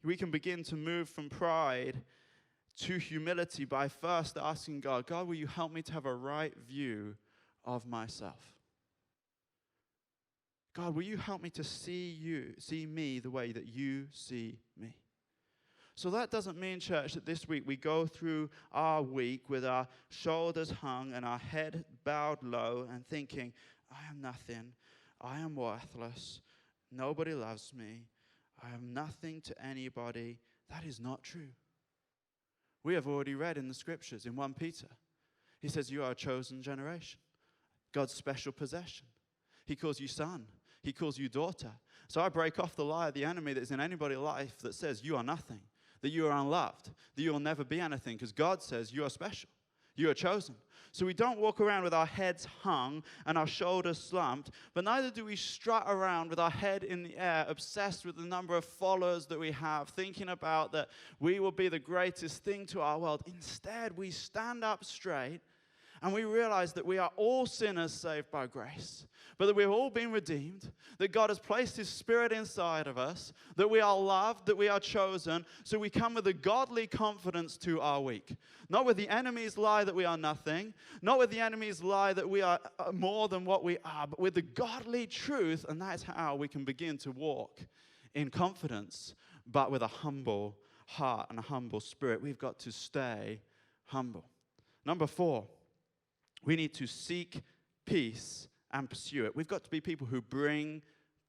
We can begin to move from pride to humility by first asking God, God, will you help me to have a right view of myself? God, will you help me to see me the way that you see me? So that doesn't mean, church, that this week we go through our week with our shoulders hung and our head bowed low and thinking, I am nothing, I am worthless, nobody loves me, I am nothing to anybody. That is not true. We have already read in the scriptures in 1 Peter. He says you are a chosen generation, God's special possession. He calls you son. He calls you daughter. So I break off the lie of the enemy that is in anybody's life that says you are nothing, that you are unloved, that you will never be anything, because God says you are special. You are chosen. So we don't walk around with our heads hung and our shoulders slumped, but neither do we strut around with our head in the air, obsessed with the number of followers that we have, thinking about that we will be the greatest thing to our world. Instead, we stand up straight and we realize that we are all sinners saved by grace, but that we've all been redeemed, that God has placed His Spirit inside of us, that we are loved, that we are chosen. So we come with a godly confidence to our week. Not with the enemy's lie that we are nothing, not with the enemy's lie that we are more than what we are, but with the godly truth, and that is how we can begin to walk in confidence, but with a humble heart and a humble spirit. We've got to stay humble. Number 4. We need to seek peace and pursue it. We've got to be people who bring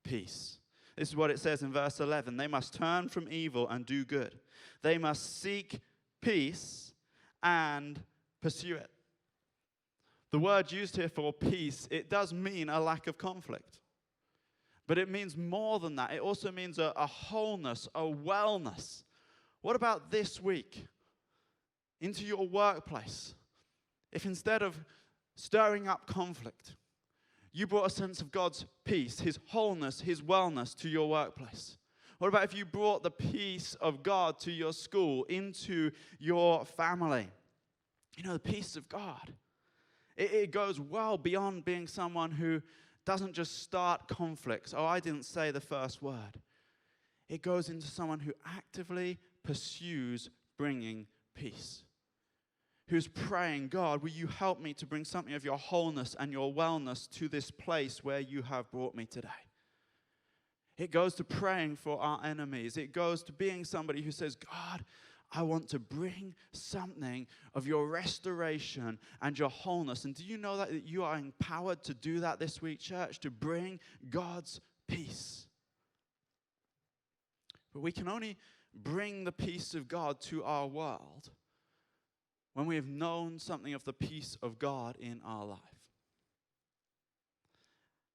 peace. This is what it says in verse 11. They must turn from evil and do good. They must seek peace and pursue it. The word used here for peace, it does mean a lack of conflict. But it means more than that. It also means a wholeness, a wellness. What about this week? Into your workplace. If instead of stirring up conflict, you brought a sense of God's peace, His wholeness, His wellness to your workplace? What about if you brought the peace of God to your school, into your family? You know, the peace of God. It goes well beyond being someone who doesn't just start conflicts. Oh, I didn't say the first word. It goes into someone who actively pursues bringing peace. Who's praying, God, will you help me to bring something of your wholeness and your wellness to this place where you have brought me today? It goes to praying for our enemies. It goes to being somebody who says, God, I want to bring something of your restoration and your wholeness. And do you know that you are empowered to do that this week, church? To bring God's peace. But we can only bring the peace of God to our world when we have known something of the peace of God in our life.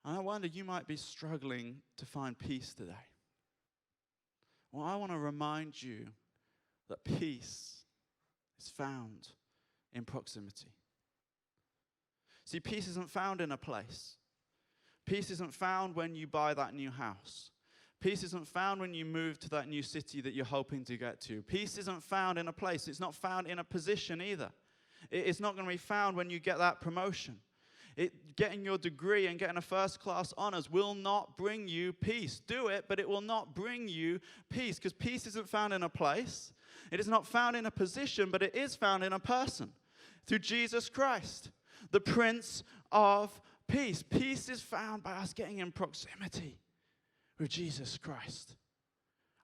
And I wonder, you might be struggling to find peace today. Well, I want to remind you that peace is found in proximity. See, peace isn't found in a place. Peace isn't found when you buy that new house. Peace isn't found when you move to that new city that you're hoping to get to. Peace isn't found in a place. It's not found in a position either. It's not going to be found when you get that promotion. Getting your degree and getting a first-class honors will not bring you peace. Do it, but it will not bring you peace, because peace isn't found in a place. It is not found in a position, but it is found in a person, through Jesus Christ, the Prince of Peace. Peace is found by us getting in proximity with Jesus Christ.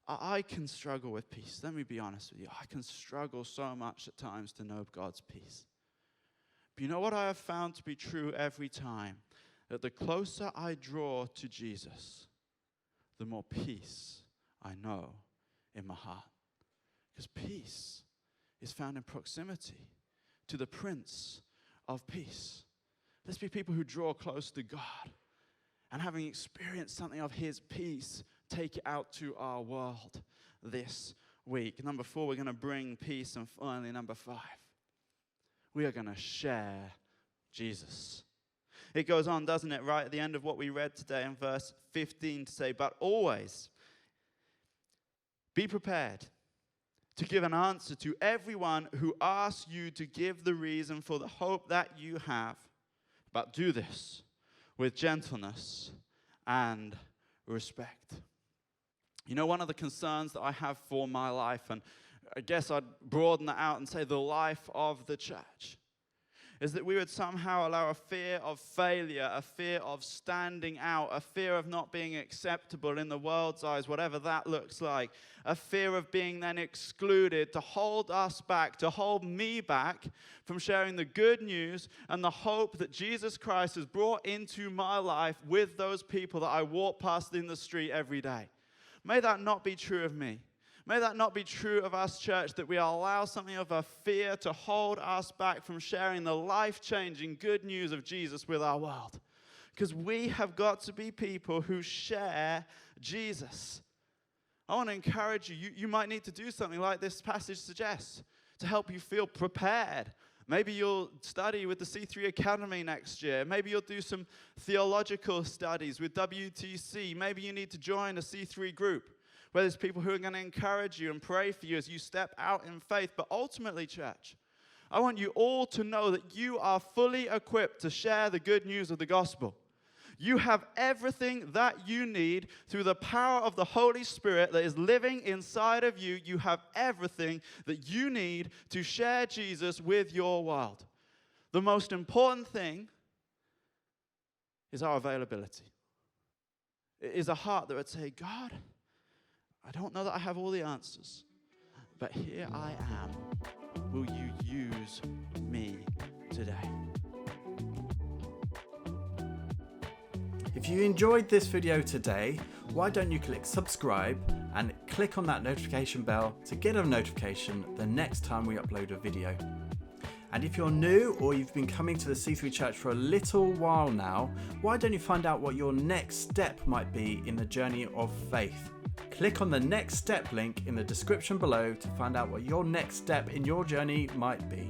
I can struggle with peace. Let me be honest with you. I can struggle so much at times to know God's peace. But you know what I have found to be true every time? That the closer I draw to Jesus, the more peace I know in my heart. Because peace is found in proximity to the Prince of Peace. Let's be people who draw close to God. And having experienced something of His peace, take it out to our world this week. Number 4, we're going to bring peace. And finally, number 5, we are going to share Jesus. It goes on, doesn't it, right at the end of what we read today in verse 15 to say, but always be prepared to give an answer to everyone who asks you to give the reason for the hope that you have. But do this with gentleness and respect. You know, one of the concerns that I have for my life, and I guess I'd broaden that out and say the life of the church, is that we would somehow allow a fear of failure, a fear of standing out, a fear of not being acceptable in the world's eyes, whatever that looks like, a fear of being then excluded to hold us back, to hold me back from sharing the good news and the hope that Jesus Christ has brought into my life with those people that I walk past in the street every day. May that not be true of me. May that not be true of us, church, that we allow something of a fear to hold us back from sharing the life-changing good news of Jesus with our world. Because we have got to be people who share Jesus. I want to encourage you. You might need to do something like this passage suggests to help you feel prepared. Maybe you'll study with the C3 Academy next year. Maybe you'll do some theological studies with WTC. Maybe you need to join a C3 group, where there's people who are going to encourage you and pray for you as you step out in faith. But ultimately, church, I want you all to know that you are fully equipped to share the good news of the gospel. You have everything that you need through the power of the Holy Spirit that is living inside of you. You have everything that you need to share Jesus with your world. The most important thing is our availability. It is a heart that would say, God, I don't know that I have all the answers, but here I am. Will you use me today? If you enjoyed this video today, why don't you click subscribe and click on that notification bell to get a notification the next time we upload a video. And if you're new or you've been coming to the C3 Church for a little while now, why don't you find out what your next step might be in the journey of faith? Click on the next step link in the description below to find out what your next step in your journey might be.